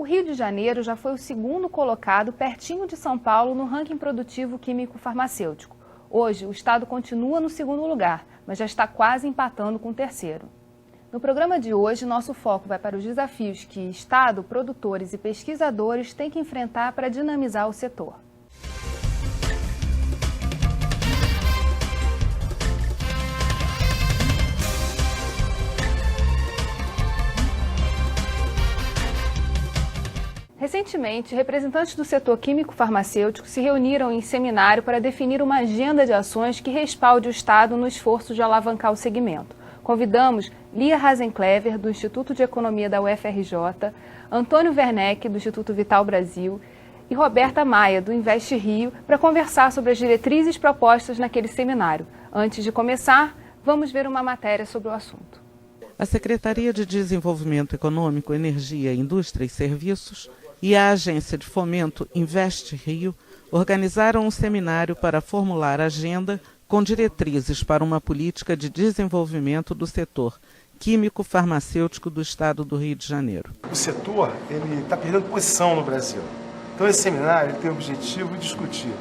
Rio de Janeiro já foi o segundo colocado, pertinho de São Paulo, no ranking produtivo químico-farmacêutico. Hoje, o estado continua no segundo lugar, mas já está quase empatando com o terceiro. No programa de hoje, nosso foco vai para os desafios que Estado, produtores e pesquisadores têm que enfrentar para dinamizar o setor. Recentemente, representantes do setor químico-farmacêutico se reuniram em seminário para definir uma agenda de ações que respalde o Estado no esforço de alavancar o segmento. Convidamos Lia Hasenclever, do Instituto de Economia da UFRJ, Antônio Werneck, do Instituto Vital Brasil, e Roberta Maia, do Invest Rio, para conversar sobre as diretrizes propostas naquele seminário. Antes de começar, vamos ver uma matéria sobre o assunto. A Secretaria de Desenvolvimento Econômico, Energia, Indústria e Serviços e a Agência de Fomento Invest Rio organizaram um seminário para formular agenda com diretrizes para uma política de desenvolvimento do setor químico-farmacêutico do Estado do Rio de Janeiro. O setor está perdendo posição no Brasil. Então esse seminário tem o objetivo de discutir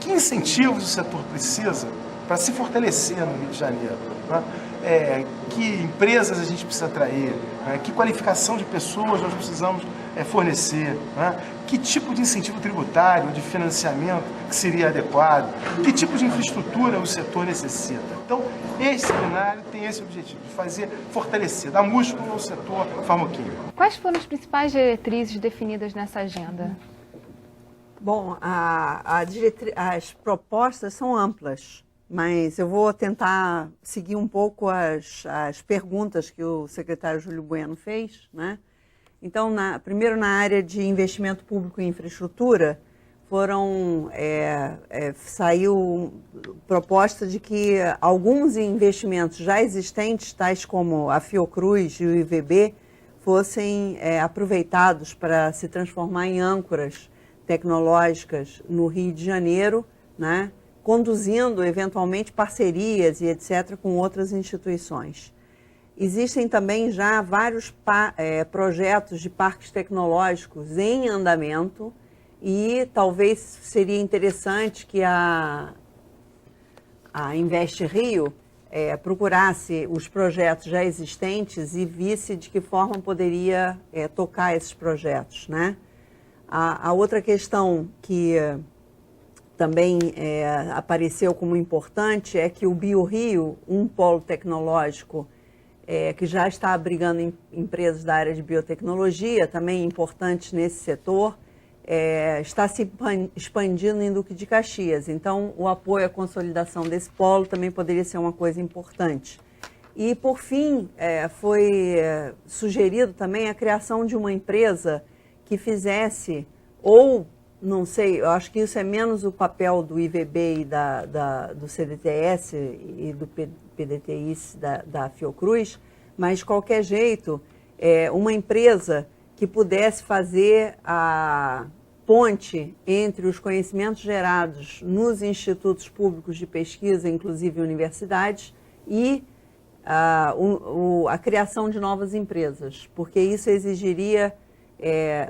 que incentivos o setor precisa para se fortalecer no Rio de Janeiro, né? Que empresas a gente precisa atrair, né? Que qualificação de pessoas nós precisamos fornecer, né? Que tipo de incentivo tributário, de financiamento que seria adequado, que tipo de infraestrutura o setor necessita. Então, esse seminário tem esse objetivo, de fortalecer, dar músculo ao setor farmacêutico. Quais foram as principais diretrizes definidas nessa agenda? Bom, as propostas são amplas, mas eu vou tentar seguir um pouco as perguntas que o secretário Júlio Bueno fez, né? Então, primeiro na área de investimento público em infraestrutura, saiu proposta de que alguns investimentos já existentes, tais como a Fiocruz e o IVB, fossem aproveitados para se transformar em âncoras tecnológicas no Rio de Janeiro, né, conduzindo eventualmente parcerias e etc. com outras instituições. Existem também já vários projetos de parques tecnológicos em andamento e talvez seria interessante que a Invest Rio procurasse os projetos já existentes e visse de que forma poderia tocar esses projetos, né? A outra questão que também apareceu como importante é que o BioRio, um polo tecnológico que já está abrigando empresas da área de biotecnologia, também importantes nesse setor, está se expandindo em Duque de Caxias. Então, o apoio à consolidação desse polo também poderia ser uma coisa importante. E, por fim, foi sugerido também a criação de uma empresa que fizesse, ou, não sei, eu acho que isso é menos o papel do IVB e do CDTS e do PDTI da Fiocruz, mas, de qualquer jeito, uma empresa que pudesse fazer a ponte entre os conhecimentos gerados nos institutos públicos de pesquisa, inclusive universidades, e a criação de novas empresas, porque isso exigiria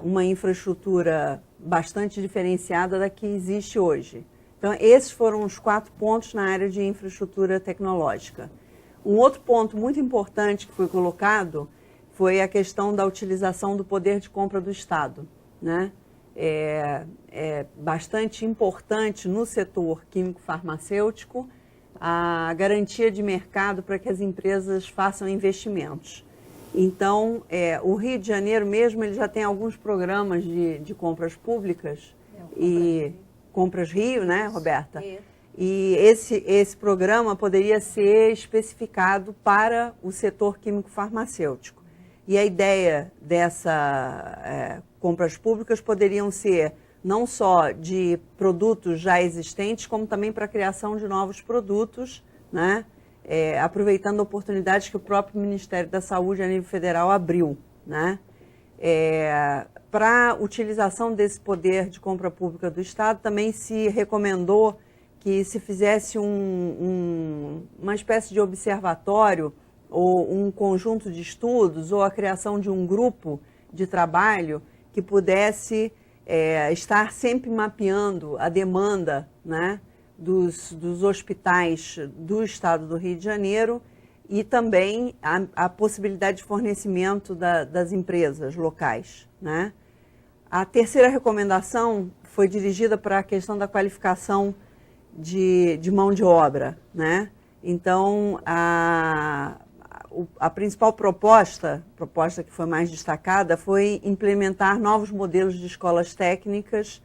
uma infraestrutura bastante diferenciada da que existe hoje. Então, esses foram os 4 pontos na área de infraestrutura tecnológica. Um outro ponto muito importante que foi colocado foi a questão da utilização do poder de compra do Estado, né? É bastante importante no setor químico-farmacêutico a garantia de mercado para que as empresas façam investimentos. Então, o Rio de Janeiro mesmo, ele já tem alguns programas de compras públicas e Compras Rio, né, Roberta? E esse programa poderia ser especificado para o setor químico-farmacêutico. E a ideia dessa compras públicas poderiam ser não só de produtos já existentes, como também para a criação de novos produtos, né? Aproveitando oportunidades que o próprio Ministério da Saúde a nível federal abriu, né? Para a utilização desse poder de compra pública do Estado, também se recomendou que se fizesse uma espécie de observatório ou um conjunto de estudos ou a criação de um grupo de trabalho que pudesse estar sempre mapeando a demanda, né, dos hospitais do estado do Rio de Janeiro e também a possibilidade de fornecimento das empresas locais, né? A terceira recomendação foi dirigida para a questão da qualificação de mão de obra, né? Então, a principal proposta que foi mais destacada, foi implementar novos modelos de escolas técnicas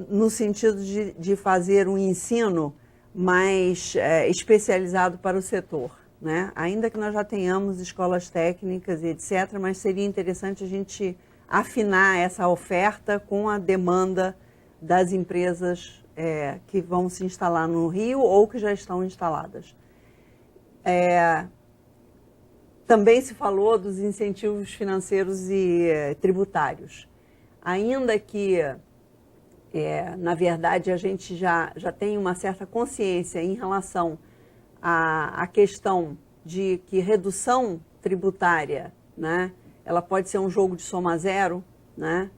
no sentido de fazer um ensino mais especializado para o setor, né? Ainda que nós já tenhamos escolas técnicas e etc., mas seria interessante a gente afinar essa oferta com a demanda das empresas que vão se instalar no Rio ou que já estão instaladas. Também se falou dos incentivos financeiros e tributários. Ainda que, na verdade, a gente já tem uma certa consciência em relação à questão de que redução tributária, né, ela pode ser um jogo de soma zero, né?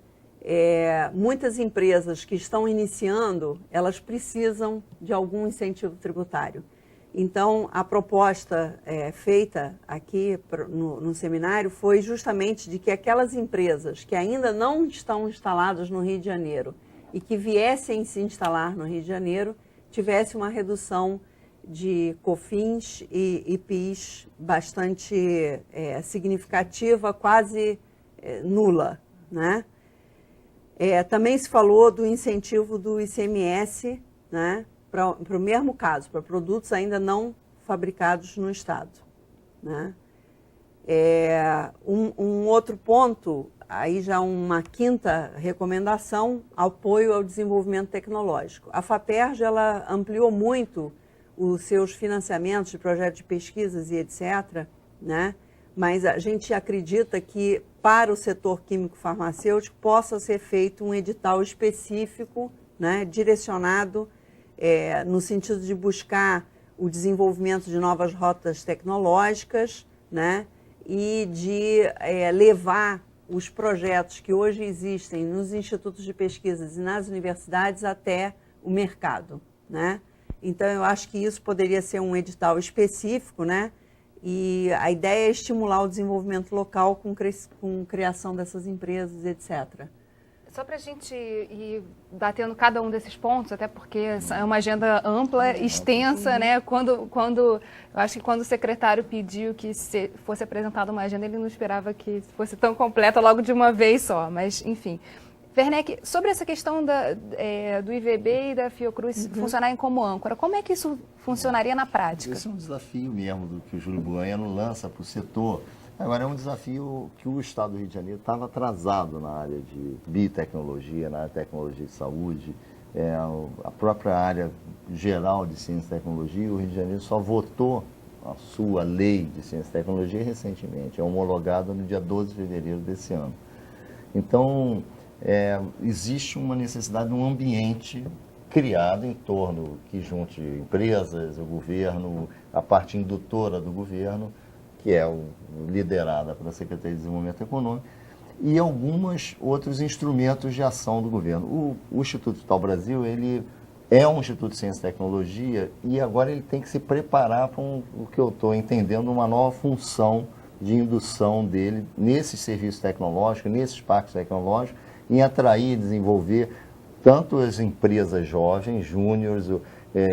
Muitas empresas que estão iniciando, elas precisam de algum incentivo tributário. Então, a proposta feita aqui no seminário foi justamente de que aquelas empresas que ainda não estão instaladas no Rio de Janeiro e que viessem se instalar no Rio de Janeiro, tivesse uma redução de COFINS e PIS bastante significativa, quase nula, né? Também se falou do incentivo do ICMS, né, para o mesmo caso, para produtos ainda não fabricados no Estado, né? Um outro ponto, aí já uma quinta recomendação, apoio ao desenvolvimento tecnológico. A FAPERJ, ela ampliou muito os seus financiamentos de projetos de pesquisas e etc., né? Mas a gente acredita que para o setor químico-farmacêutico possa ser feito um edital específico, né, direcionado no sentido de buscar o desenvolvimento de novas rotas tecnológicas, né, e de levar os projetos que hoje existem nos institutos de pesquisas e nas universidades até o mercado, né? Então, eu acho que isso poderia ser um edital específico, né? E a ideia é estimular o desenvolvimento local com criação dessas empresas, etc. Só para a gente ir batendo cada um desses pontos, até porque é uma agenda ampla, extensa, né? Eu acho que quando o secretário pediu que fosse apresentada uma agenda, ele não esperava que fosse tão completa logo de uma vez só, mas enfim. Werneck, sobre essa questão do IVB e da Fiocruz funcionarem como âncora, como é que isso funcionaria na prática? Esse é um desafio mesmo do que o Júlio Bueno lança para o setor. Agora, é um desafio que o Estado do Rio de Janeiro estava atrasado na área de biotecnologia, na área de tecnologia de saúde, a própria área geral de ciência e tecnologia. O Rio de Janeiro só votou a sua lei de ciência e tecnologia recentemente, é homologada no dia 12 de fevereiro desse ano. Então, existe uma necessidade de um ambiente criado em torno que junte empresas, o governo, a parte indutora do governo, que é liderada pela Secretaria de Desenvolvimento Econômico, e alguns outros instrumentos de ação do governo. O Instituto Vital Brasil, ele é um instituto de ciência e tecnologia e agora ele tem que se preparar para o que eu estou entendendo, uma nova função de indução dele nesses serviços tecnológicos, nesses parques tecnológicos, em atrair e desenvolver tanto as empresas jovens, júniores,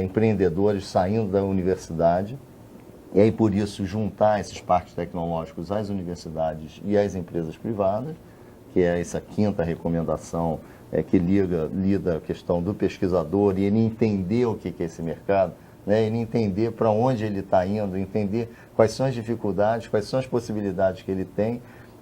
empreendedores saindo da universidade, e aí por isso juntar esses parques tecnológicos às universidades e às empresas privadas, que é essa quinta recomendação que lida a questão do pesquisador e ele entender o que é esse mercado, né? Ele entender para onde ele está indo, entender quais são as dificuldades, quais são as possibilidades que ele tem,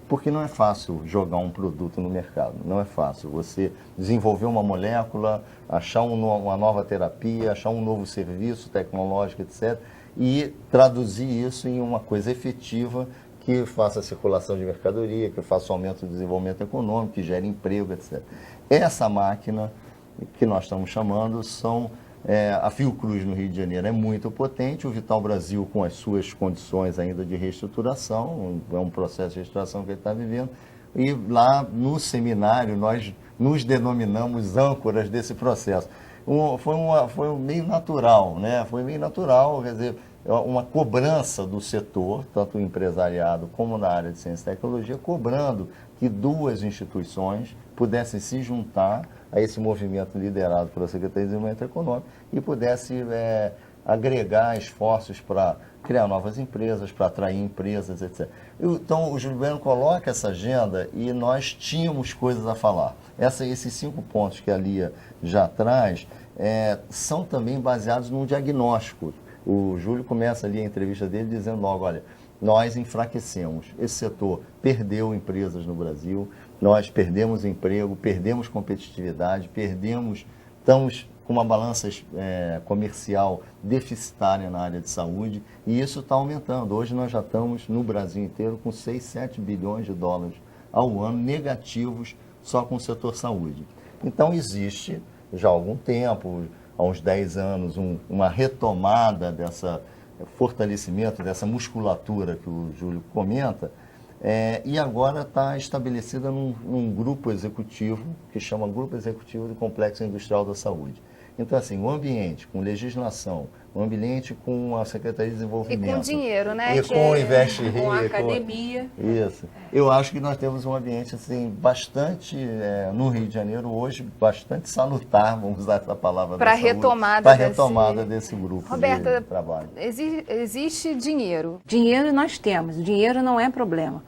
porque não é fácil jogar um produto no mercado, não é fácil você desenvolver uma molécula, achar uma nova terapia, achar um novo serviço tecnológico, etc., e traduzir isso em uma coisa efetiva que faça a circulação de mercadoria, que faça o aumento do desenvolvimento econômico, que gere emprego, etc. Essa máquina que nós estamos chamando são a Fiocruz no Rio de Janeiro é muito potente, o Vital Brasil com as suas condições ainda de reestruturação, é um processo de reestruturação que ele está vivendo, E lá no seminário nós nos denominamos âncoras desse processo. Foi meio natural, né? Foi meio natural, quer dizer, uma cobrança do setor, tanto o empresariado como na área de ciência e tecnologia, cobrando que duas instituições pudessem se juntar a esse movimento liderado pela Secretaria de Desenvolvimento Econômico e pudesse agregar esforços para criar novas empresas, para atrair empresas, etc. Então, o Júlio Bueno coloca essa agenda e nós tínhamos coisas a falar. Esses 5 pontos que a Lia já traz são também baseados num diagnóstico. O Júlio começa ali a entrevista dele dizendo logo, olha, nós enfraquecemos, esse setor perdeu empresas no Brasil, nós perdemos emprego, perdemos competitividade, estamos com uma balança comercial deficitária na área de saúde, e isso está aumentando. Hoje nós já estamos no Brasil inteiro com 6, 7 bilhões de dólares ao ano negativos só com o setor saúde. Então existe já há algum tempo, há uns 10 anos, uma retomada dessa fortalecimento, dessa musculatura que o Júlio comenta, e agora está estabelecida num grupo executivo, que chama Grupo Executivo do Complexo Industrial da Saúde. Então, assim, o ambiente com legislação, o ambiente com a Secretaria de Desenvolvimento. E com dinheiro, né? E com o Invest Rio. Com a academia. Isso. Eu acho que nós temos um ambiente, assim, bastante, no Rio de Janeiro, hoje, bastante salutar, vamos usar essa palavra para retomada desse grupo Roberta, de trabalho. Existe dinheiro. Dinheiro nós temos, dinheiro não é problema.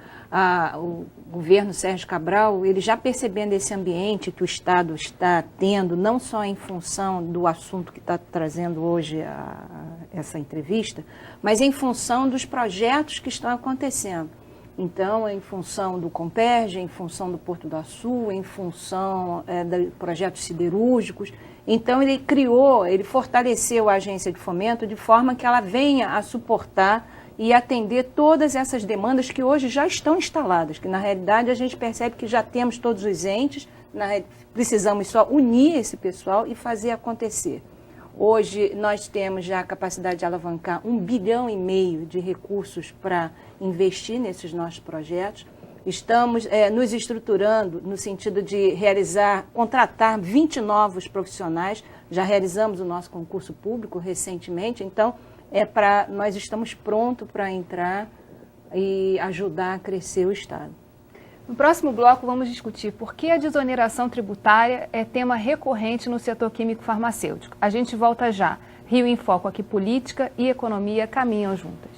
O governo Sérgio Cabral, ele já percebendo esse ambiente que o Estado está tendo, não só em função do assunto que está trazendo hoje essa entrevista, mas em função dos projetos que estão acontecendo. Então, em função do Comperj, em função do Porto do Açu, em função de projetos siderúrgicos. Então, ele fortaleceu a agência de fomento de forma que ela venha a suportar e atender todas essas demandas que hoje já estão instaladas, que na realidade a gente percebe que já temos todos os entes, precisamos só unir esse pessoal e fazer acontecer. Hoje nós temos já a capacidade de alavancar 1,5 bilhão de recursos para investir nesses nossos projetos. Estamos nos estruturando no sentido de contratar 20 novos profissionais, já realizamos o nosso concurso público recentemente, então nós estamos prontos para entrar e ajudar a crescer o Estado. No próximo bloco, vamos discutir por que a desoneração tributária é tema recorrente no setor químico farmacêutico. A gente volta já. Rio em Foco, aqui política e economia caminham juntas.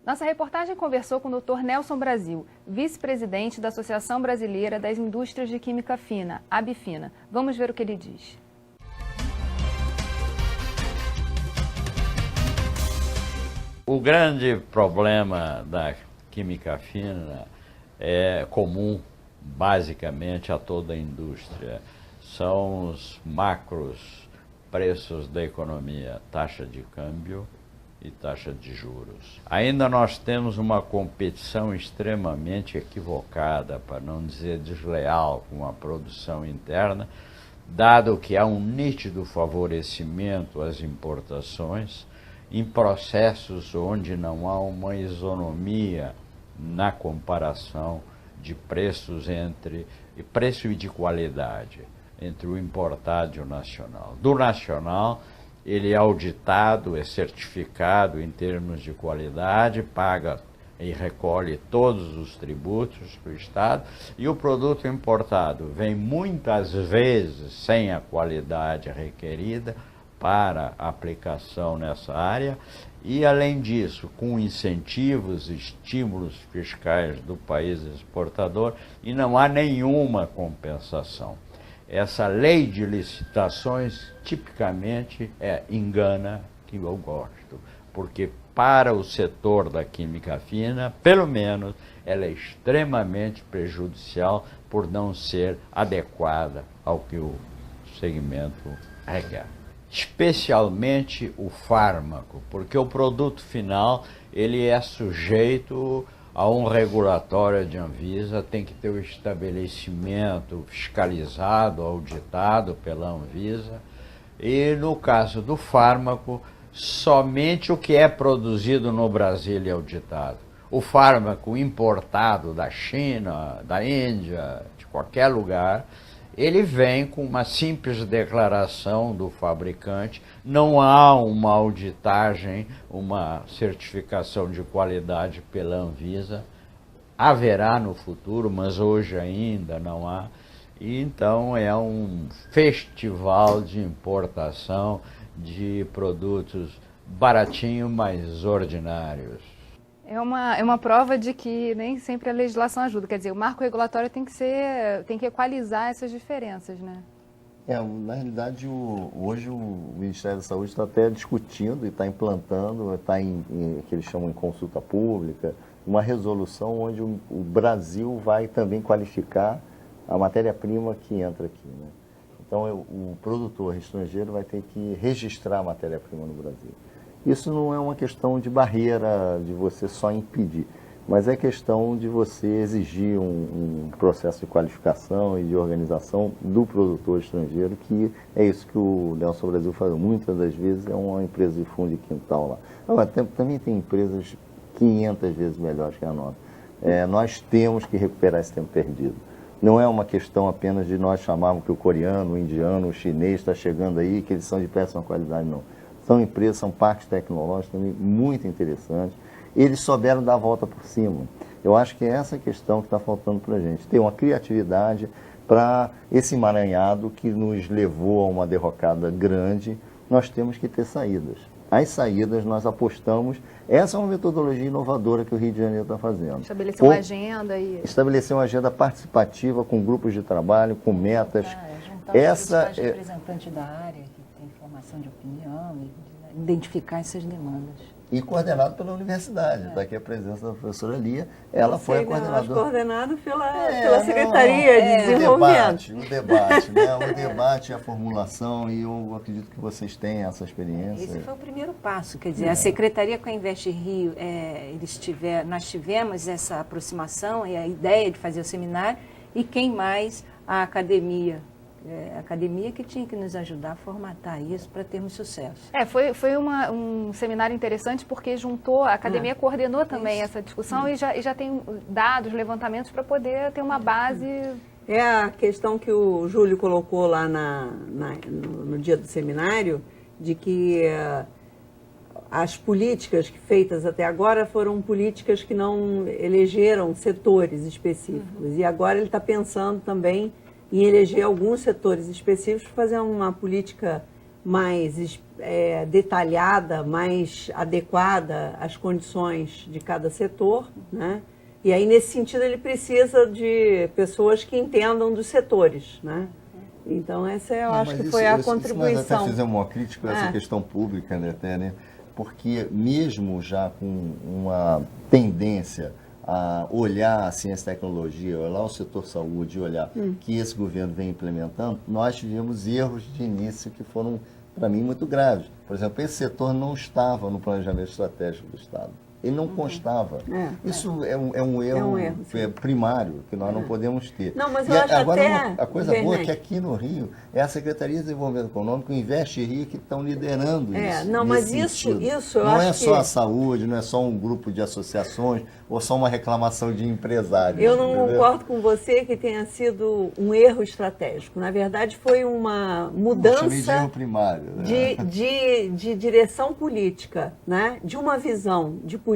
Nossa reportagem conversou com o Dr. Nelson Brasil, vice-presidente da Associação Brasileira das Indústrias de Química Fina, ABFINA. Vamos ver o que ele diz. O grande problema da química fina é comum, basicamente, a toda a indústria. São os macros preços da economia, taxa de câmbio e taxa de juros. Ainda nós temos uma competição extremamente equivocada, para não dizer desleal, com a produção interna, dado que há um nítido favorecimento às importações, em processos onde não há uma isonomia na comparação de preços preço e de qualidade entre o importado e o nacional. Do nacional, ele é auditado, é certificado em termos de qualidade, paga e recolhe todos os tributos para o Estado, e o produto importado vem muitas vezes sem a qualidade requerida para aplicação nessa área, e além disso, com incentivos, estímulos fiscais do país exportador, e não há nenhuma compensação. Essa lei de licitações tipicamente engana que eu gosto, porque para o setor da química fina, pelo menos, ela é extremamente prejudicial por não ser adequada ao que o segmento requer. Especialmente o fármaco, porque o produto final ele é sujeito a um regulatório de Anvisa, tem que ter o estabelecimento fiscalizado, auditado pela Anvisa, E no caso do fármaco, somente o que é produzido no Brasil é auditado. O fármaco importado da China, da Índia, de qualquer lugar, ele vem com uma simples declaração do fabricante, não há uma auditagem, uma certificação de qualidade pela Anvisa. Haverá no futuro, mas hoje ainda não há. E então é um festival de importação de produtos baratinhos, mas ordinários. É uma prova de que nem sempre a legislação ajuda. Quer dizer, o marco regulatório tem que equalizar essas diferenças, né? Na realidade, hoje o Ministério da Saúde está até discutindo e está implantando, está que eles chamam em consulta pública, uma resolução onde o Brasil vai também qualificar a matéria-prima que entra aqui, né? Então, o produtor estrangeiro vai ter que registrar a matéria-prima no Brasil. Isso não é uma questão de barreira, de você só impedir, mas é questão de você exigir um processo de qualificação e de organização do produtor estrangeiro, que é isso que o Nelson Brasil faz. Muitas das vezes é uma empresa de fundo de quintal lá. Agora, também tem empresas 500 vezes melhores que a nossa. Nós temos que recuperar esse tempo perdido. Não é uma questão apenas de nós chamarmos que o coreano, o indiano, o chinês está chegando aí, que eles são de péssima qualidade, não. São empresas, são parques tecnológicos também muito interessantes. Eles souberam dar a volta por cima. Eu acho que é essa questão que está faltando para a gente. Ter uma criatividade para esse emaranhado que nos levou a uma derrocada grande. Nós temos que ter saídas. As saídas nós apostamos. Essa é uma metodologia inovadora que o Rio de Janeiro está fazendo. Estabelecer uma agenda e... Estabelecer uma agenda participativa com grupos de trabalho, com metas. Juntar os representantes da área, que tem formação de opinião, e identificar essas demandas. E coordenado pela universidade. Daqui a presença da professora Lia, ela foi a coordenadora. Coordenado pela Secretaria de Desenvolvimento. O debate, né? O debate, a formulação, e eu acredito que vocês têm essa experiência. Esse foi o primeiro passo, quer dizer, a Secretaria com a Invest Rio, nós tivemos essa aproximação e a ideia de fazer o seminário, e quem mais? A academia. A academia que tinha que nos ajudar a formatar isso para termos sucesso. Foi um seminário interessante porque juntou, a academia coordenou também essa discussão e já tem dados, levantamentos para poder ter uma base. É a questão que o Júlio colocou lá no dia do seminário, de que as políticas feitas até agora foram políticas que não elegeram setores específicos. E agora ele está pensando também em eleger alguns setores específicos para fazer uma política mais detalhada, mais adequada às condições de cada setor, né? E aí, nesse sentido, ele precisa de pessoas que entendam dos setores, né? Então, essa eu acho que foi a contribuição. Nós até fizemos uma crítica a essa questão pública, né, até, né? Porque mesmo já com uma tendência a olhar a ciência e tecnologia, olhar o setor saúde, olhar que esse governo vem implementando, nós tivemos erros de início que foram, para mim, muito graves. Por exemplo, esse setor não estava no planejamento estratégico do Estado. Ele não constava. Isso é um erro primário que nós não podemos ter. Não, mas eu acho agora até... a coisa boa é que aqui no Rio é a Secretaria de Desenvolvimento Econômico e o Invest Rio que estão liderando isso. Não, mas isso eu não acho é só a saúde, não é só um grupo de associações ou só uma reclamação de empresários. Eu não concordo com você que tenha sido um erro estratégico. Na verdade, foi uma mudança de erro primário, né? de direção política, né? De uma visão de política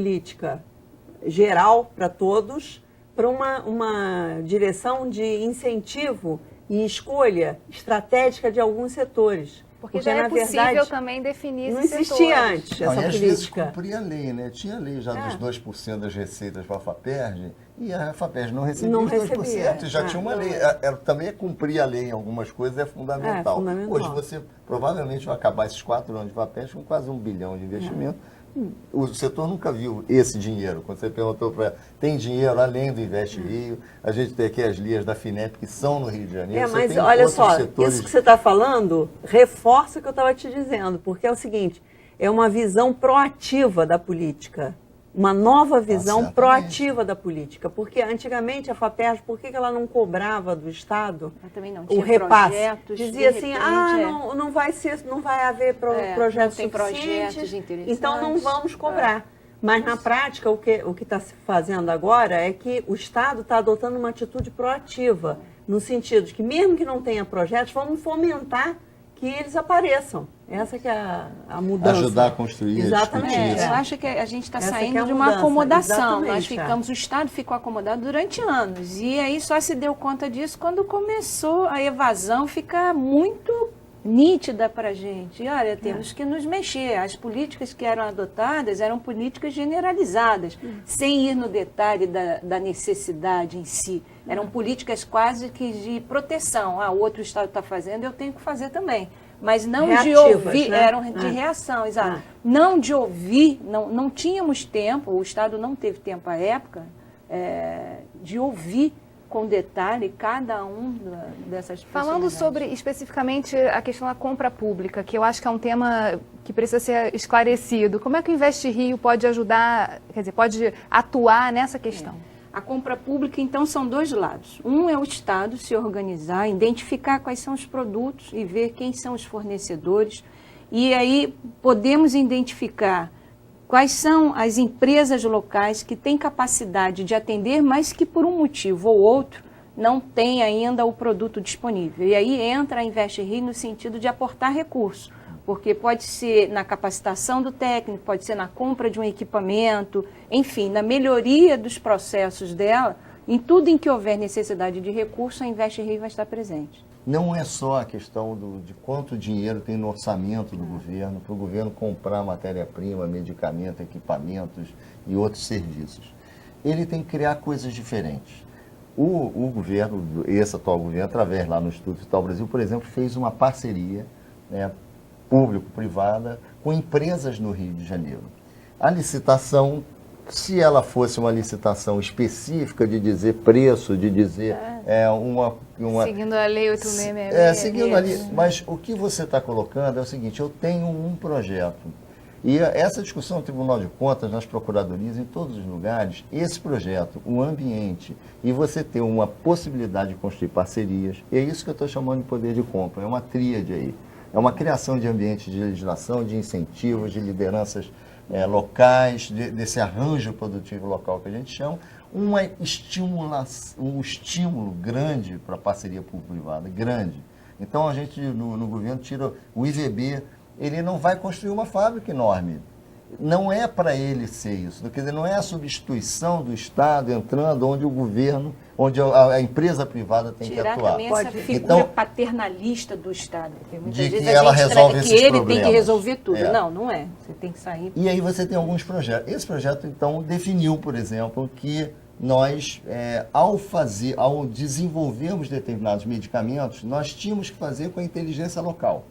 geral para todos, para uma direção de incentivo e escolha estratégica de alguns setores. Porque já é possível também definir não esses existia setores. antes essa e às vezes política. cumpria a lei, né? Tinha a lei já dos 2% das receitas para a FAPERJ e a FAPERJ não recebia os 2%. Já tinha uma lei. Também cumprir a lei em algumas coisas é fundamental. Hoje você provavelmente vai acabar esses 4 anos de FAPERJ com quase 1 bilhão de investimento. O setor nunca viu esse dinheiro. Quando você perguntou para ela, tem dinheiro além do Invest Rio? A gente tem aqui as lias da FINEP que são no Rio de Janeiro. Mas olha só, isso que você está falando reforça o que eu estava te dizendo, porque é o seguinte, é uma visão proativa da política. uma nova visão certamente. proativa da política. Porque antigamente a FAPERJ, por que ela não cobrava do Estado Eu também não o tinha repasse? projetos, Dizia de assim, repente, não vai haver projetos não tem projetos suficientes, interessantes. então não vamos cobrar. Mas na prática, o que está se fazendo agora é que o Estado está adotando uma atitude proativa, no sentido de que mesmo que não tenha projetos, vamos fomentar que eles apareçam. Essa que é a mudança. Ajudar a construir, Exatamente. a discutir. Eu acho que a gente está Essa que é saindo a de uma mudança, acomodação. exatamente, O Estado ficou acomodado durante anos. E aí só se deu conta disso quando começou a evasão ficar muito nítida para a gente. E olha, temos que nos mexer. As políticas que eram adotadas eram políticas generalizadas, sem ir no detalhe da necessidade em si. Eram políticas quase que de proteção. O outro Estado está fazendo, eu tenho que fazer também. Mas não Reativas, de ouvir, né? eram de reação, exato. Não de ouvir, não tínhamos tempo, o Estado não teve tempo à época, de ouvir com detalhe cada dessas Falando personalidades. sobre especificamente a questão da compra pública, que eu acho que é um tema que precisa ser esclarecido, como é que o Investe Rio pode ajudar, quer dizer, pode atuar nessa questão? A compra pública, então, são dois lados. Um é o Estado se organizar, identificar quais são os produtos e ver quem são os fornecedores. E aí podemos identificar quais são as empresas locais que têm capacidade de atender, mas que por um motivo ou outro não têm ainda o produto disponível. E aí entra a Investe Rio no sentido de aportar recursos, porque pode ser na capacitação do técnico, pode ser na compra de um equipamento, enfim, na melhoria dos processos dela, em tudo em que houver necessidade de recurso, a Investe Rio vai estar presente. Não é só a questão de quanto dinheiro tem no orçamento do governo, para o governo comprar matéria-prima, medicamento, equipamentos e outros serviços. Ele tem que criar coisas diferentes. O governo, esse atual governo, através lá no Instituto Vital Brasil, por exemplo, fez uma parceria, né, público-privada com empresas no Rio de Janeiro. A licitação, se ela fosse uma licitação específica de dizer preço, de dizer Seguindo a Lei 8666. seguindo ali. Mas o que você está colocando é o seguinte, eu tenho um projeto. E essa discussão no Tribunal de Contas, nas procuradorias, em todos os lugares, esse projeto, o ambiente, e você ter uma possibilidade de construir parcerias, é isso que eu estou chamando de poder de compra, é uma tríade aí. É uma criação de ambiente de legislação, de incentivos, de lideranças locais, desse arranjo produtivo local que a gente chama, um estímulo grande para a parceria público-privada, grande. Então a gente no governo tira o IVB, ele não vai construir uma fábrica enorme. Não é para ele ser isso, quer dizer, não é a substituição do Estado entrando onde o governo, onde a empresa privada tem que atuar. Tirar também essa figura Então, paternalista do Estado. Porque muitas de vezes que ela a gente resolve trata esses que ele problemas. tem que resolver tudo. É. Não é. Você tem que sair. E aí você tem alguns projetos. Esse projeto, então, definiu, por exemplo, que nós, ao desenvolvermos determinados medicamentos, nós tínhamos que fazer com a inteligência local.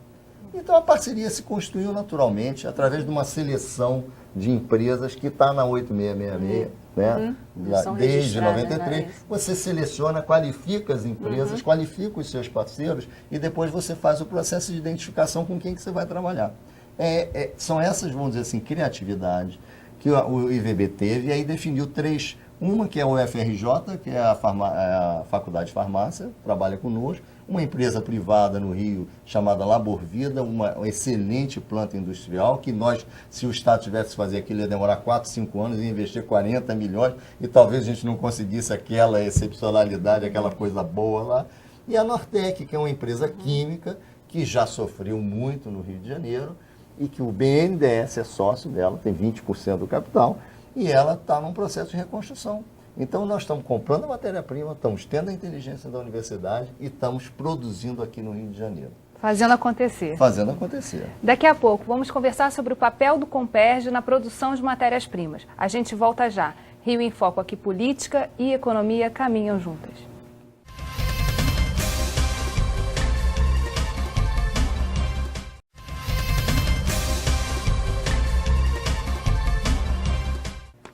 Então a parceria se construiu naturalmente através de uma seleção de empresas que está na 8666, né? Desde 93. Você seleciona, qualifica as empresas, qualifica os seus parceiros e depois você faz o processo de identificação com quem que você vai trabalhar. São essas, vamos dizer assim, criatividades que o IVB teve e aí definiu três. Uma que é o FRJ, que é a Faculdade de Farmácia, trabalha conosco. Uma empresa privada no Rio chamada Labor Vida, uma excelente planta industrial, que nós, se o Estado tivesse que fazer aquilo, ia demorar 4, 5 anos, ia investir 40 milhões e talvez a gente não conseguisse aquela excepcionalidade, aquela coisa boa lá. E a Nortec, que é uma empresa química que já sofreu muito no Rio de Janeiro e que o BNDES é sócio dela, tem 20% do capital, e ela está num processo de reconstrução. Então, nós estamos comprando a matéria-prima, estamos tendo a inteligência da universidade e estamos produzindo aqui no Rio de Janeiro. Fazendo acontecer. Fazendo acontecer. Daqui a pouco, vamos conversar sobre o papel do Comperj na produção de matérias-primas. A gente volta já. Rio em Foco, aqui política e economia caminham juntas.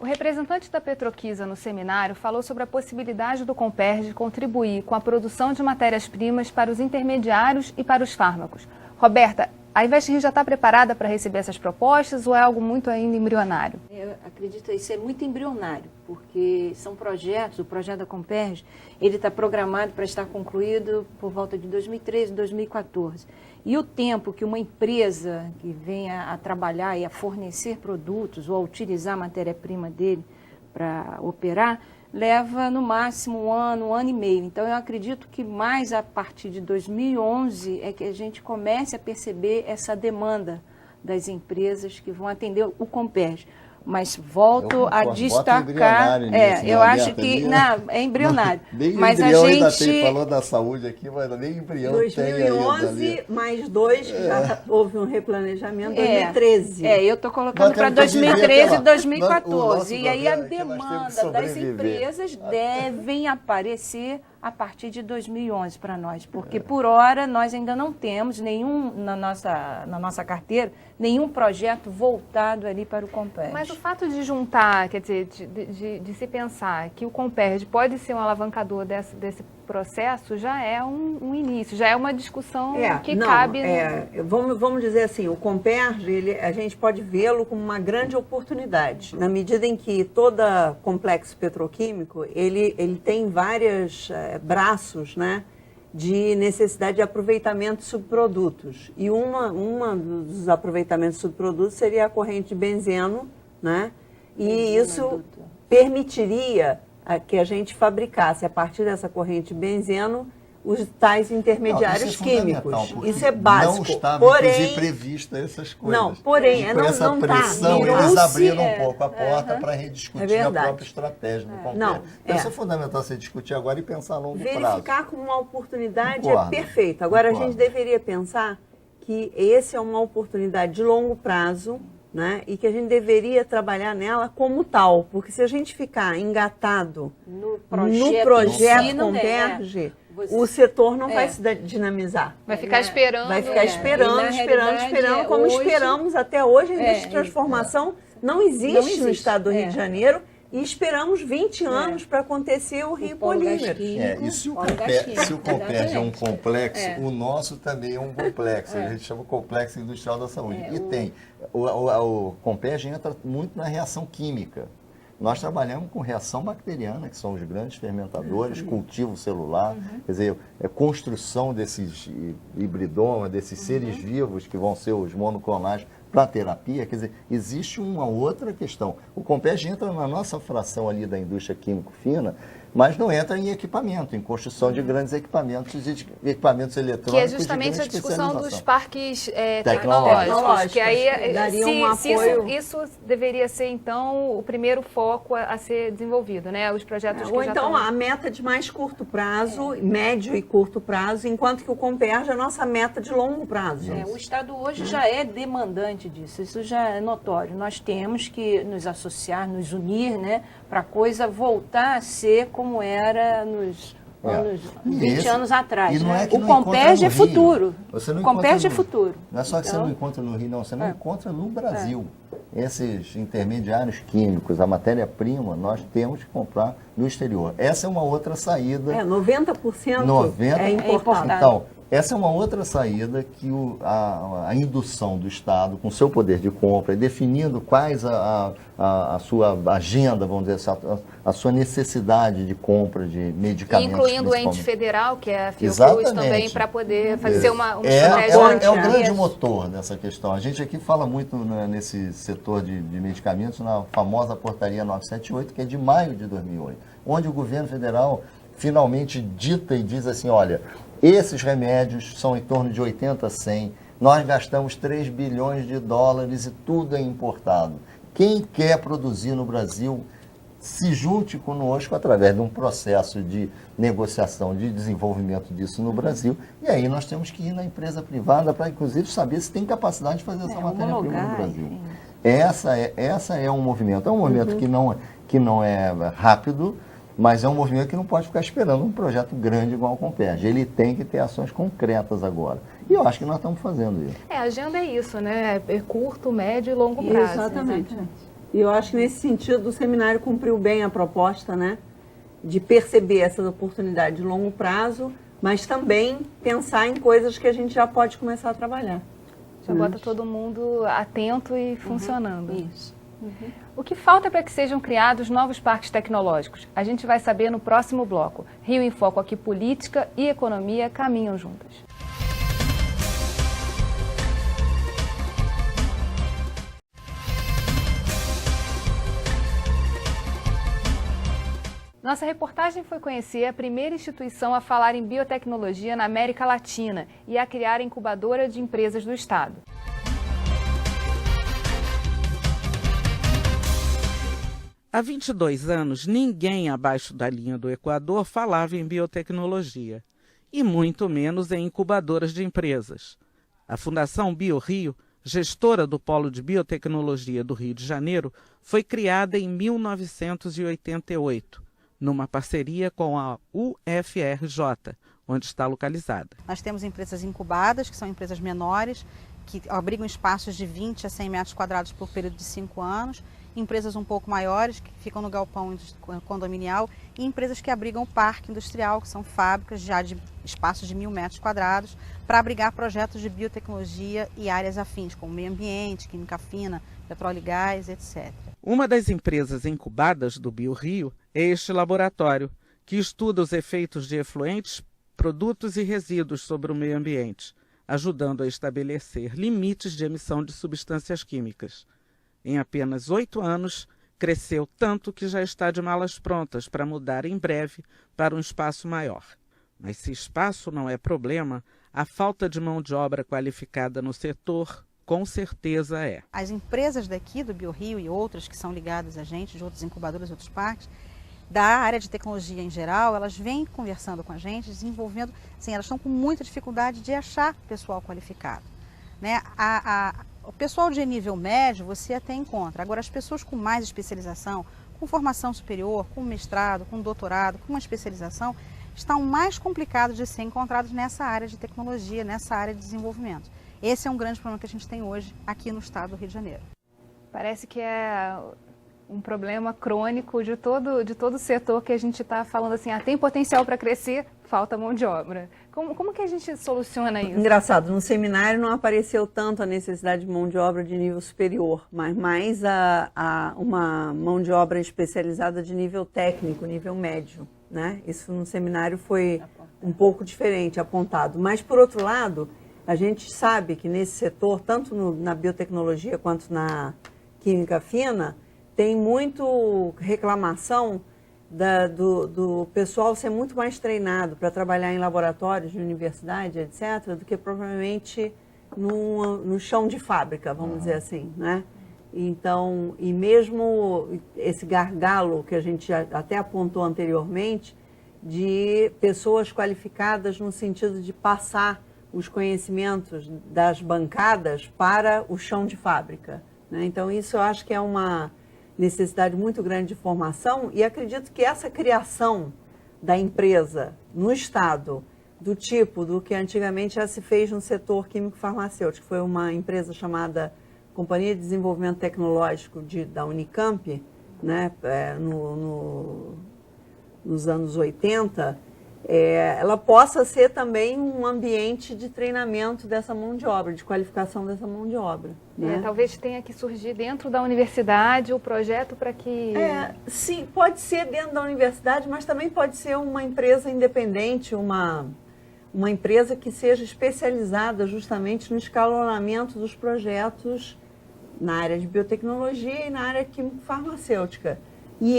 O representante da Petroquisa no seminário falou sobre a possibilidade do Comperj contribuir com a produção de matérias-primas para os intermediários e para os fármacos. Roberta, a Invest já está preparada para receber essas propostas ou é algo muito ainda embrionário? Eu acredito que isso é muito embrionário, porque são projetos, o projeto da Comperj, ele está programado para estar concluído por volta de 2013, 2014. E o tempo que uma empresa que venha a trabalhar e a fornecer produtos ou a utilizar a matéria-prima dele para operar, leva no máximo um ano e meio. Então, eu acredito que mais a partir de 2011 é que a gente comece a perceber essa demanda das empresas que vão atender o Comperj. Mas volto a destacar, eu acho que não, é embrionário. Mas a gente falou da saúde aqui, mas nem embrião 2011 mais 2, já houve um replanejamento, 2013. Eu estou colocando para 2013 e 2014. E aí a demanda das empresas devem aparecer a partir de 2011 para nós, porque por hora nós ainda não temos nenhum, na nossa carteira, nenhum projeto voltado ali para o Comperj. Mas o fato de juntar, quer dizer, de se pensar que o Comperj pode ser um alavancador desse processo, já é um início, já é uma discussão que cabe... Vamos dizer assim, o Comperj, a gente pode vê-lo como uma grande oportunidade, na medida em que todo complexo petroquímico, ele tem vários braços, né, de necessidade de aproveitamento de subprodutos. E uma dos aproveitamentos de subprodutos seria a corrente de benzeno, né? E isso permitiria que a gente fabricasse, a partir dessa corrente de benzeno, os tais intermediários químicos. Isso é básico. Não estava, porém, prevista essas coisas. Não, porém, com essa pressão, eles abriram um pouco a porta para rediscutir a própria estratégia do Comperj. Então, isso é fundamental você discutir agora e pensar a longo prazo. Verificar como uma oportunidade é perfeito. Agora, a gente deveria pensar que esse é uma oportunidade de longo prazo, né? E que a gente deveria trabalhar nela como tal, porque se a gente ficar engatado no projeto Comperj, o setor não vai se dinamizar. Vai ficar esperando. Vai ficar esperando, como hoje, esperamos até hoje. A indústria de transformação não existe no estado do Rio de Janeiro. E esperamos 20 anos para acontecer o Rio Polímero. E se o Comperj é um complexo, o nosso também é um complexo. A gente chama complexo industrial da saúde. E tem. O Comperj entra muito na reação química. Nós trabalhamos com reação bacteriana, que são os grandes fermentadores, cultivo celular, quer dizer, construção desses hibridomas, desses seres vivos que vão ser os monoclonais para terapia. Quer dizer, existe uma outra questão. O Comperj entra na nossa fração ali da indústria químico fina, mas não entra em equipamento, em construção de grandes equipamentos e de equipamentos eletrônicos. Que é justamente a discussão dos parques tecnológicos. Que aí, daria um apoio. Isso deveria ser, então, o primeiro foco a ser desenvolvido, né? Os projetos que ou já então estão... a meta de mais curto prazo, médio e curto prazo, enquanto que o Comperj é a nossa meta de longo prazo. O Estado hoje já é demandante disso, isso já é notório. Nós temos que nos associar, nos unir, né, para a coisa voltar a ser como era nos anos 20 anos atrás. Né? O Comperj é futuro. O Comperj é futuro. Não é só que você não encontra no Rio, não, você não encontra no Brasil. Esses intermediários químicos, a matéria-prima, nós temos que comprar no exterior. Essa é uma outra saída. 90% é importado. Então, essa é uma outra saída que a indução do Estado, com seu poder de compra, e definindo quais a sua agenda, vamos dizer assim, a sua necessidade de compra de medicamentos. Incluindo o ente federal, que é a Fiocruz também, para poder fazer uma estratégia. É o grande motor dessa questão. A gente aqui fala muito nesse setor de medicamentos, na famosa portaria 978, que é de maio de 2008, onde o governo federal finalmente dita e diz assim, olha, esses remédios são em torno de 80 a 100, nós gastamos 3 bilhões de dólares e tudo é importado. Quem quer produzir no Brasil, se junte conosco através de um processo de negociação, de desenvolvimento disso no Brasil. E aí nós temos que ir na empresa privada para, inclusive, saber se tem capacidade de fazer essa matéria-prima no Brasil. Essa é um movimento. É um movimento que não é rápido, mas é um movimento que não pode ficar esperando um projeto grande igual ao Comperj. Ele tem que ter ações concretas agora. E eu acho que nós estamos fazendo isso. A agenda é isso, né? É curto, médio e longo prazo. Exatamente. E eu acho que nesse sentido o seminário cumpriu bem a proposta, né? De perceber essa oportunidade de longo prazo, mas também pensar em coisas que a gente já pode começar a trabalhar. Já bota todo mundo atento e funcionando. Isso. O que falta para que sejam criados novos parques tecnológicos? A gente vai saber no próximo bloco. Rio em Foco aqui, política e economia caminham juntas. Nossa reportagem foi conhecer a primeira instituição a falar em biotecnologia na América Latina e a criar a incubadora de empresas do Estado. Há 22 anos, ninguém abaixo da linha do Equador falava em biotecnologia, e muito menos em incubadoras de empresas. A Fundação BioRio, gestora do Polo de Biotecnologia do Rio de Janeiro, foi criada em 1988. Numa parceria com a UFRJ, onde está localizada. Nós temos empresas incubadas, que são empresas menores, que abrigam espaços de 20 a 100 metros quadrados por período de 5 anos, empresas um pouco maiores, que ficam no galpão condominial, e empresas que abrigam o parque industrial, que são fábricas já de espaços de 1.000 metros quadrados, para abrigar projetos de biotecnologia e áreas afins, como meio ambiente, química fina, petróleo e gás, etc. Uma das empresas incubadas do BioRio é este laboratório, que estuda os efeitos de efluentes, produtos e resíduos sobre o meio ambiente, ajudando a estabelecer limites de emissão de substâncias químicas. Em apenas 8 anos, cresceu tanto que já está de malas prontas para mudar em breve para um espaço maior. Mas se espaço não é problema, a falta de mão de obra qualificada no setor com certeza é. As empresas daqui do BioRio e outras que são ligadas a gente, de outras incubadoras e outros parques, da área de tecnologia em geral, elas vêm conversando com a gente, desenvolvendo, sim, elas estão com muita dificuldade de achar pessoal qualificado, né? O pessoal de nível médio você até encontra, agora as pessoas com mais especialização, com formação superior, com mestrado, com doutorado, com uma especialização, estão mais complicados de ser encontrados nessa área de tecnologia, nessa área de desenvolvimento. Esse é um grande problema que a gente tem hoje aqui no estado do Rio de Janeiro. Parece que é um problema crônico de todo o setor que a gente está falando assim, tem potencial para crescer, falta mão de obra. Como que a gente soluciona isso? Engraçado, no seminário não apareceu tanto a necessidade de mão de obra de nível superior, mas mais uma mão de obra especializada de nível técnico, nível médio, né? Isso no seminário foi um pouco diferente, apontado. Mas, por outro lado, a gente sabe que nesse setor, tanto na biotecnologia quanto na química fina, tem muito reclamação do pessoal ser muito mais treinado para trabalhar em laboratórios de universidade, etc., do que provavelmente no chão de fábrica, vamos dizer assim, né? Então, e mesmo esse gargalo que a gente até apontou anteriormente, de pessoas qualificadas no sentido de passar os conhecimentos das bancadas para o chão de fábrica, né? Então, isso eu acho que é uma necessidade muito grande de formação, e acredito que essa criação da empresa no Estado, do tipo do que antigamente já se fez no setor químico-farmacêutico, foi uma empresa chamada Companhia de Desenvolvimento Tecnológico da Unicamp, né, nos anos 80, ela possa ser também um ambiente de treinamento dessa mão de obra, de qualificação dessa mão de obra, né? Talvez tenha que surgir dentro da universidade o projeto para que... Sim, pode ser dentro da universidade, mas também pode ser uma empresa independente, uma empresa que seja especializada justamente no escalonamento dos projetos na área de biotecnologia e na área químico-farmacêutica. E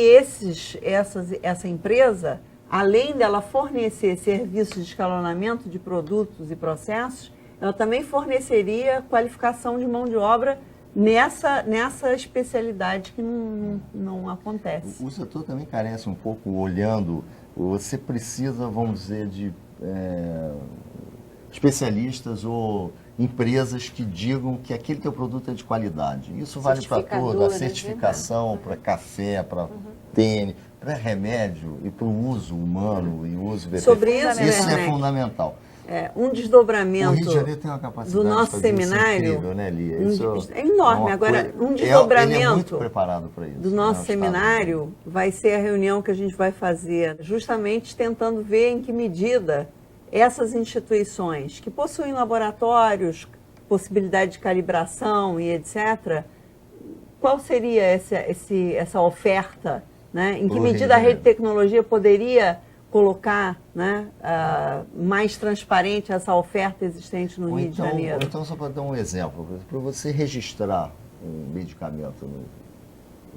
essa empresa, além dela fornecer serviços de escalonamento de produtos e processos, ela também forneceria qualificação de mão de obra nessa especialidade que não acontece. O setor também carece um pouco, olhando, você precisa, vamos dizer, de especialistas ou empresas que digam que aquele teu produto é de qualidade. Isso vale para tudo, a certificação para café, para tênis, para remédio e para o uso humano e o uso veterinário. Sobre isso é fundamental. Um desdobramento o Rio de Janeiro tem uma capacidade do nosso seminário incrível, né, Lia? É enorme. Agora, um desdobramento ele é muito preparado para isso, do nosso seminário vai ser a reunião que a gente vai fazer, justamente tentando ver em que medida essas instituições que possuem laboratórios, possibilidade de calibração e etc., qual seria essa oferta? Né? Em que medida a rede de tecnologia poderia colocar, né, mais transparente essa oferta existente no Rio de Janeiro? Então, só para dar um exemplo, para você registrar um medicamento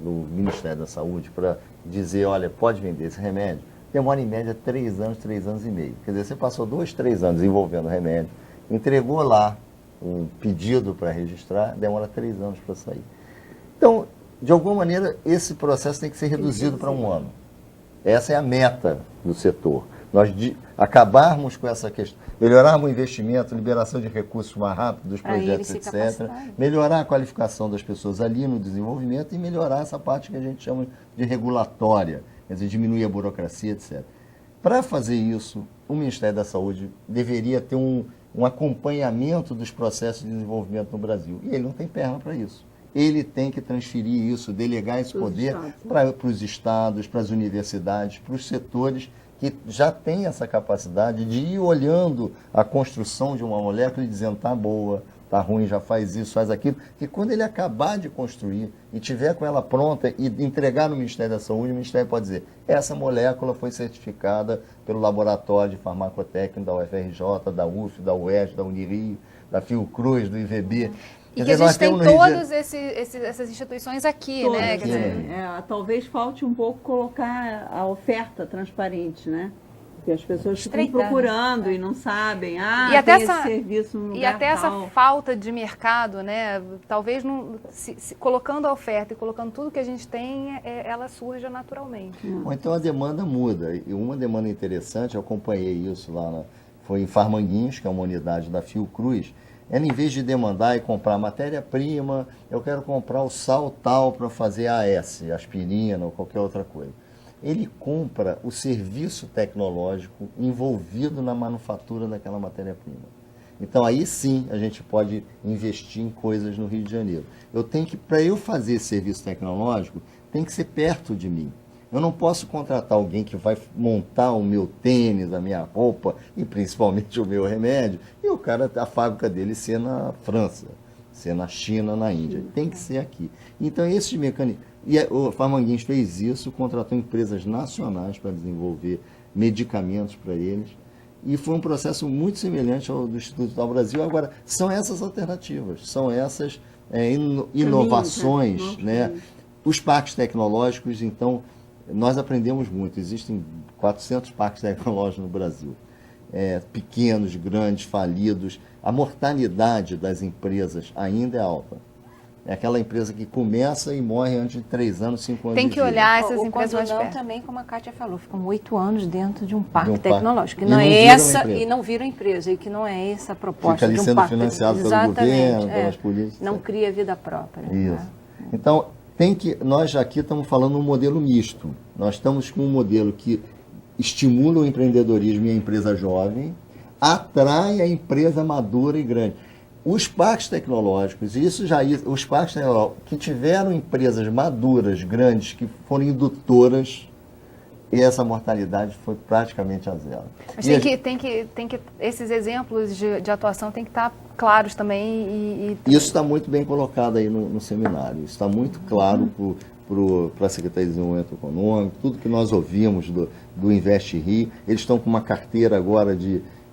no Ministério da Saúde, para dizer, olha, pode vender esse remédio, demora em média 3 anos, 3 anos e meio. Quer dizer, você passou 2, 3 anos envolvendo o remédio, entregou lá um pedido para registrar, demora 3 anos para sair. Então, de alguma maneira, esse processo tem que ser reduzido para 1 ano. Essa é a meta do setor. Nós acabarmos com essa questão, melhorarmos o investimento, liberação de recursos mais rápido dos projetos, etc. Melhorar a qualificação das pessoas ali no desenvolvimento e melhorar essa parte que a gente chama de regulatória, quer dizer, diminuir a burocracia, etc. Para fazer isso, o Ministério da Saúde deveria ter um acompanhamento dos processos de desenvolvimento no Brasil. E ele não tem perna para isso. Ele tem que transferir isso, delegar esse poder para os estados, para as universidades, para os setores que já têm essa capacidade de ir olhando a construção de uma molécula e dizendo, tá boa, tá ruim, já faz isso, faz aquilo. E quando ele acabar de construir e tiver com ela pronta e entregar no Ministério da Saúde, o Ministério pode dizer, essa molécula foi certificada pelo laboratório de farmacotécnica da UFRJ, da UF, da UERJ, da Unirio, da Fiocruz, do IVB. E que a gente tem todas essas instituições aqui, todas, né? Quer dizer, talvez falte um pouco colocar a oferta transparente, né? Porque as pessoas ficam procurando e não sabem, e até tem esse serviço no lugar E até tal. essa falta de mercado, né? Talvez colocando a oferta e colocando tudo que a gente tem, ela surja naturalmente. Ou então a demanda muda. E uma demanda interessante, eu acompanhei isso lá, foi em Farmanguinhos, que é uma unidade da Fiocruz. Ela, em vez de demandar e comprar matéria-prima, eu quero comprar o sal tal para fazer AS, aspirina ou qualquer outra coisa. Ele compra o serviço tecnológico envolvido na manufatura daquela matéria-prima. Então, aí sim, a gente pode investir em coisas no Rio de Janeiro. Para eu fazer esse serviço tecnológico, tem que ser perto de mim. Eu não posso contratar alguém que vai montar o meu tênis, a minha roupa e principalmente o meu remédio, e a fábrica dele ser na França, ser na China, na Índia. Tem que ser aqui. Então, esses mecanismos... E o Farmanguinhos fez isso, contratou empresas nacionais para desenvolver medicamentos para eles, e foi um processo muito semelhante ao do Instituto Vital Brasil. Agora, são essas alternativas, são essas inovações, né? Os parques tecnológicos, então... Nós aprendemos muito, existem 400 parques tecnológicos no Brasil, pequenos, grandes, falidos. A mortalidade das empresas ainda é alta. É aquela empresa que começa e morre antes de 3 anos, 5 anos Tem de que vida. olhar essas empresas mais perto. Também, como a Kátia falou, ficam 8 anos dentro de um parque E tecnológico. Que não não é viram essa, empresa. e não viram empresa, e que não é essa a proposta Fica ali de um sendo parque. financiado pelo Exatamente, governo, pelas políticas. Não cria vida própria. Isso. Né? Então, nós aqui estamos falando um modelo misto. Nós estamos com um modelo que estimula o empreendedorismo e a empresa jovem, atrai a empresa madura e grande. Os parques tecnológicos, os parques tecnológicos que tiveram empresas maduras, grandes, que foram indutoras, e essa mortalidade foi praticamente a zero. Mas tem que esses exemplos de atuação tem que estar claros também. Isso está muito bem colocado aí no seminário. Isso está muito claro para a Secretaria de Desenvolvimento Econômico, tudo que nós ouvimos do Invest Rio. Eles estão com uma carteira agora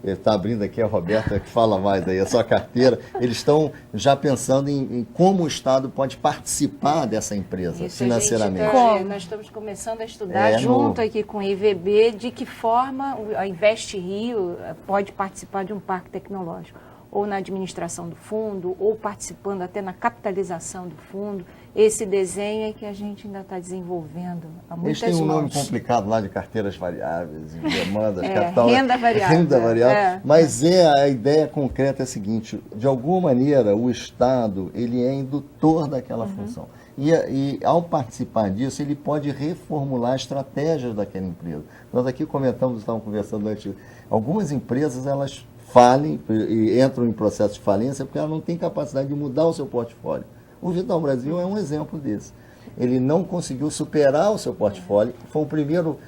está abrindo aqui a Roberta, que fala mais aí, a sua carteira. Eles estão já pensando em como o Estado pode participar dessa empresa financeiramente. Nós estamos começando a estudar junto aqui com o IVB de que forma a Invest Rio pode participar de um parque tecnológico, ou na administração do fundo, ou participando até na capitalização do fundo. Esse desenho é que a gente ainda está desenvolvendo há muitas mãos. Eles têm um nome complicado lá de carteiras variáveis, demandas, capital. Renda variável. Renda variável. Mas a ideia concreta é a seguinte, de alguma maneira o Estado ele é indutor daquela função. E ao participar disso, ele pode reformular estratégias daquela empresa. Nós aqui estávamos conversando antes, algumas empresas elas falem e entram em processo de falência porque elas não têm capacidade de mudar o seu portfólio. O Vital Brasil é um exemplo desse. Ele não conseguiu superar o seu portfólio, foi o primeiro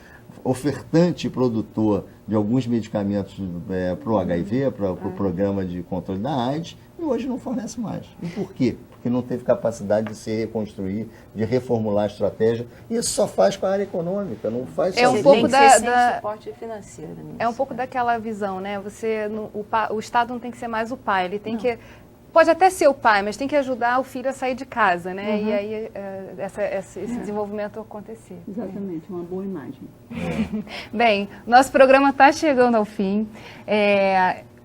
ofertante e produtor de alguns medicamentos para o HIV, para o programa de controle da AIDS, e hoje não fornece mais. E por quê? Porque não teve capacidade de se reconstruir, de reformular a estratégia. E isso só faz com a área econômica, não faz É um sozinho. pouco Tem que ser da- sem suporte financeiro nisso. É um pouco daquela visão, né? O Estado não tem que ser mais o pai, ele tem que... Pode até ser o pai, mas tem que ajudar o filho a sair de casa, né? E aí esse desenvolvimento acontecer. Exatamente, uma boa imagem. Bem, nosso programa está chegando ao fim.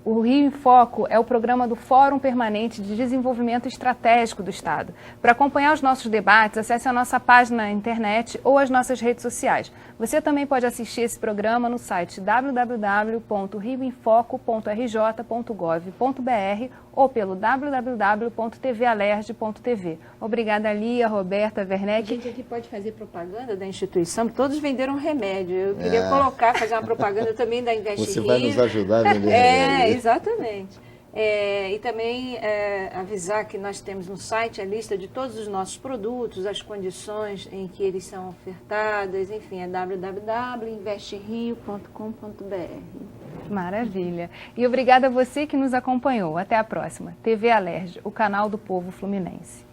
O Rio em Foco é o programa do Fórum Permanente de Desenvolvimento Estratégico do Estado. Para acompanhar os nossos debates, acesse a nossa página na internet ou as nossas redes sociais. Você também pode assistir esse programa no site www.rioemfoco.rj.gov.br ou pelo www.tvalerj.tv. Obrigada, Lia, Roberta, A Werneck. gente aqui pode fazer propaganda da instituição, todos venderam remédio. Eu queria fazer uma propaganda também da Invest Você Rio. vai nos ajudar a vender remédio. Exatamente. E também avisar que nós temos no site a lista de todos os nossos produtos, as condições em que eles são ofertados, enfim, é www.investrio.com.br. Maravilha. E obrigada a você que nos acompanhou. Até a próxima. TV Alerj, o canal do povo fluminense.